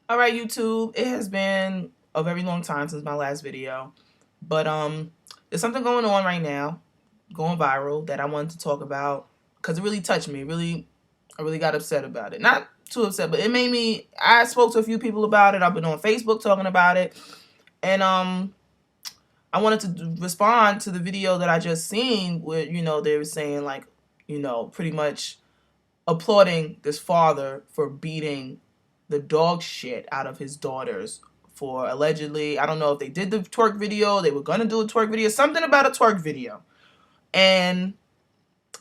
All right, YouTube. It has been a very long time since my last video, but there's something going on right now, going viral that I wanted to talk about because it really touched me. I really got upset about it. Not too upset, but it made me. I spoke to a few people about it. I've been on Facebook talking about it, and I wanted to respond to the video that I just seen where they were saying like pretty much applauding this father for beating the dog shit out of his daughters for allegedly, I don't know if they did the twerk video, they were gonna do a twerk video, something about a twerk video. And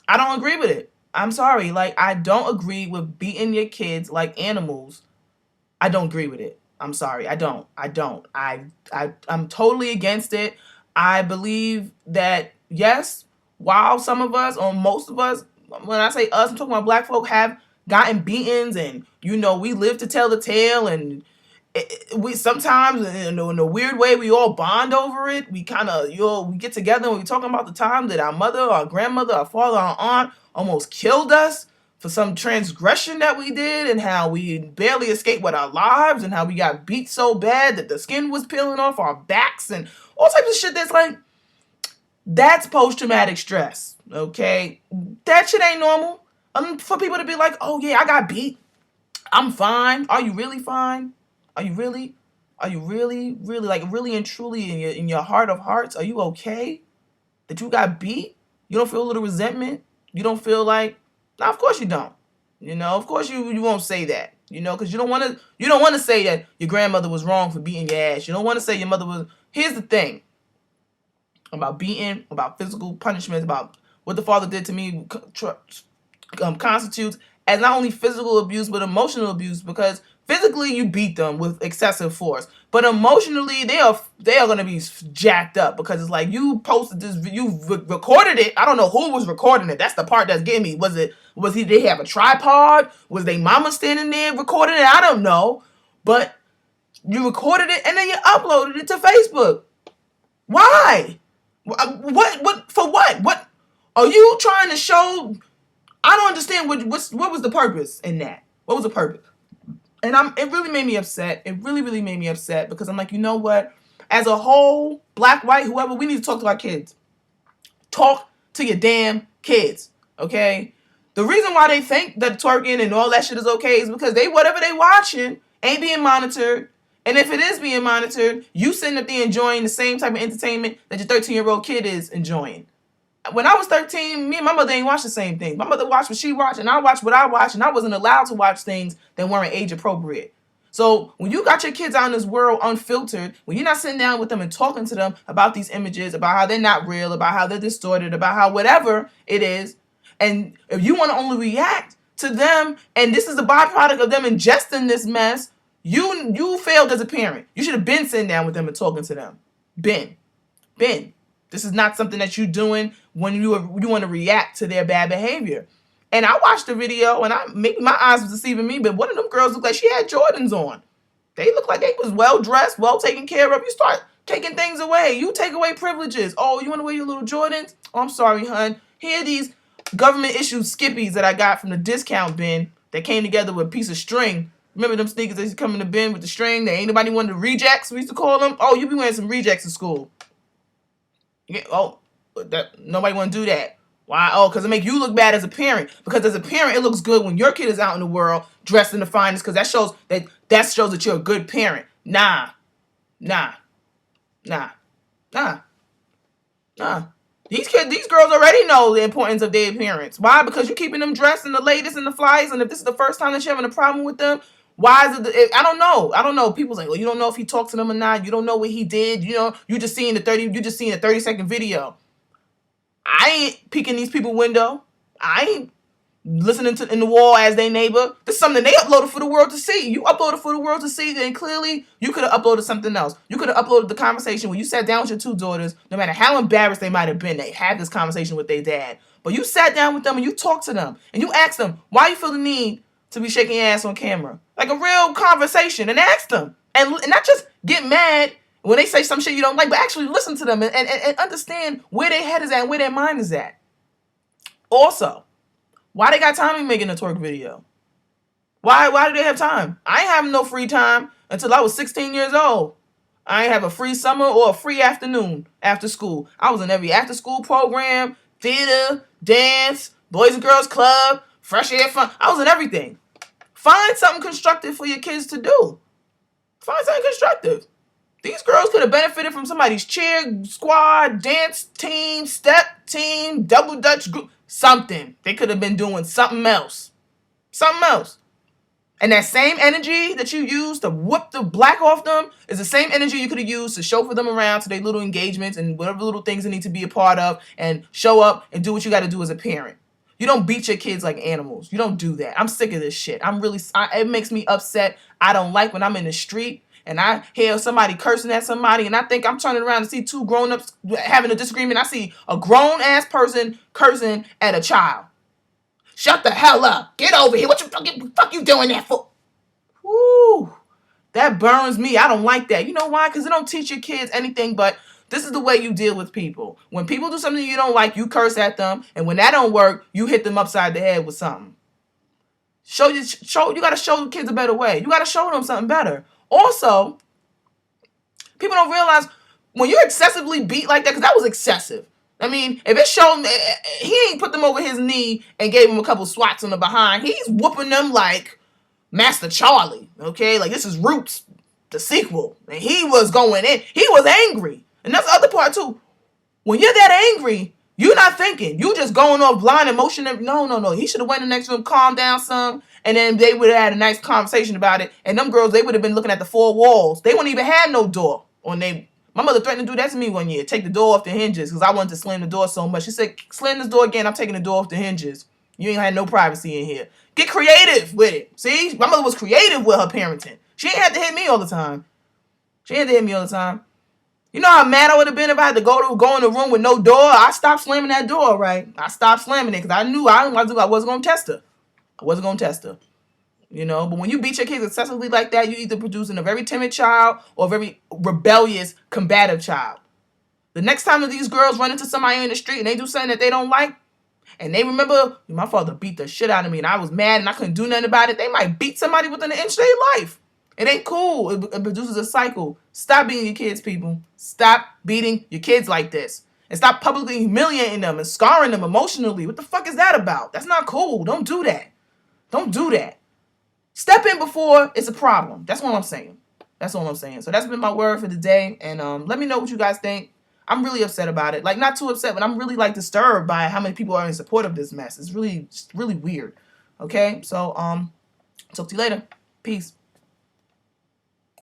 I don't agree with it. I'm sorry. Like, I don't agree with beating your kids like animals. I don't agree with it. I'm sorry. I don't. I'm totally against it. I believe that, yes, while some of us, or most of us, when I say us, I'm talking about black folk, have gotten beatings, and we live to tell the tale, and we sometimes in a weird way we all bond over it. We kind of we get together and we talking about the time that our mother, our grandmother, our father, our aunt almost killed us for some transgression that we did, and how we barely escaped with our lives, and how we got beat so bad that the skin was peeling off our backs, and all types of shit that's like, that's post-traumatic stress, okay? That shit ain't normal. For people to be like, oh yeah, I got beat, I'm fine. Are you really fine? Are you really? Are you really, really, like, really and truly in your heart of hearts, are you okay that you got beat? You don't feel a little resentment? You don't feel like, no, of course you don't. Of course you won't say that. Because you don't want to say that your grandmother was wrong for beating your ass. You don't want to say your mother was. Here's the thing about beating, about physical punishments, about what the father did to me constitutes as not only physical abuse but emotional abuse, because physically you beat them with excessive force, but emotionally they are going to be jacked up, because it's like, you posted this, you recorded it. I don't know who was recording it. That's the part that's getting me. Was he, they have a tripod? Was they mama standing there recording it? I don't know, but you recorded it and then you uploaded it to Facebook. Why? What for? What are you trying to show? I don't understand what was the purpose in that. What was the purpose? And it really made me upset. It really, really made me upset, because I'm like, you know what? As a whole, black, white, whoever, we need to talk to our kids. Talk to your damn kids, okay? The reason why they think that twerking and all that shit is okay is because whatever they watching ain't being monitored. And if it is being monitored, you sitting up there enjoying the same type of entertainment that your 13-year-old kid is enjoying. When I was 13, me and my mother ain't watched the same thing. My mother watched what she watched, and I watched what I watched, and I wasn't allowed to watch things that weren't age appropriate. So when you got your kids out in this world unfiltered, when you're not sitting down with them and talking to them about these images, about how they're not real, about how they're distorted, about how whatever it is, and if you want to only react to them, and this is a byproduct of them ingesting this mess, you failed as a parent. You should have been sitting down with them and talking to them. Been. This is not something that you're doing when you want to react to their bad behavior. And I watched the video, and maybe my eyes was deceiving me, but one of them girls looked like she had Jordans on. They looked like they was well dressed, well taken care of. You start taking things away. You take away privileges. Oh, you want to wear your little Jordans? Oh, I'm sorry, hun. Here are these government issued skippies that I got from the discount bin that came together with a piece of string. Remember them sneakers that used to come in the bin with the string? That ain't nobody wanted the rejects, we used to call them. Oh, you be wearing some rejects in school. Yeah, oh, nobody want to do that. Why? Oh, because it make you look bad as a parent. Because as a parent, it looks good when your kid is out in the world dressed in the finest, because that shows that you're a good parent. Nah. These girls already know the importance of their appearance. Why? Because you're keeping them dressed in the latest and the flyest, and if this is the first time that you're having a problem with them, why is it? I don't know. People say, well, you don't know if he talked to them or not. You don't know what he did. You just seeing the 30-second video. I ain't peeking these people's window. I ain't listening to in the wall as they neighbor. This is something they uploaded for the world to see. You uploaded for the world to see, then clearly you could have uploaded something else. You could have uploaded the conversation when you sat down with your two daughters, no matter how embarrassed they might have been, they had this conversation with their dad. But you sat down with them and you talked to them and you asked them, why you feel the need to be shaking your ass on camera? Like a real conversation, and ask them. And not just get mad when they say some shit you don't like, but actually listen to them and understand where their head is at and where their mind is at. Also, why they got Tommy making a twerk video? Why do they have time? I ain't having no free time until I was 16 years old. I ain't have a free summer or a free afternoon after school. I was in every after school program, theater, dance, Boys and Girls Club, fresh air fun. I was in everything. Find something constructive for your kids to do. Find something constructive. These girls could have benefited from somebody's cheer squad, dance team, step team, double dutch group, something. They could have been doing something else. Something else. And that same energy that you use to whoop the black off them is the same energy you could have used to chauffeur them around to their little engagements and whatever little things they need to be a part of and show up and do what you got to do as a parent. You don't beat your kids like animals. You don't do that. I'm sick of this shit. It makes me upset. I don't like when I'm in the street and I hear somebody cursing at somebody and I think I'm turning around to see two grown-ups having a disagreement. I see a grown-ass person cursing at a child. Shut the hell up. Get over here. What the fuck you doing that for? Woo. That burns me. I don't like that. You know why? Because it don't teach your kids anything but this is the way you deal with people. When people do something you don't like, you curse at them. And when that don't work, you hit them upside the head with something. You got to show the kids a better way. You got to show them something better. Also, people don't realize when you're excessively beat like that, because that was excessive. I mean, if it showed, he ain't put them over his knee and gave him a couple swats on the behind. He's whooping them like Master Charlie, okay? Like, this is Roots, the sequel. And he was going in. He was angry. And that's the other part, too. When you're that angry, you're not thinking. You just going off blind emotion. No. He should have went in the next room, calmed down some, and then they would have had a nice conversation about it. And them girls, they would have been looking at the four walls. They wouldn't even have no door on they. My mother threatened to do that to me one year. Take the door off the hinges because I wanted to slam the door so much. She said, slam this door again. I'm taking the door off the hinges. You ain't had no privacy in here. Get creative with it. See? My mother was creative with her parenting. She ain't had to hit me all the time. You know how mad I would have been if I had to go in the room with no door? I stopped slamming that door, right? I stopped slamming it because I knew I wasn't going to test her. You know, but when you beat your kids excessively like that, you're either producing a very timid child or a very rebellious, combative child. The next time that these girls run into somebody in the street and they do something that they don't like, and they remember, my father beat the shit out of me and I was mad and I couldn't do nothing about it, they might beat somebody within an inch of their life. It ain't cool. It produces a cycle. Stop beating your kids, people. Stop beating your kids like this. And stop publicly humiliating them and scarring them emotionally. What the fuck is that about? That's not cool. Don't do that. Step in before it's a problem. That's what I'm saying. So that's been my word for the day. And let me know what you guys think. I'm really upset about it. Like, not too upset, but I'm really, like, disturbed by how many people are in support of this mess. It's really weird. Okay? So, talk to you later. Peace.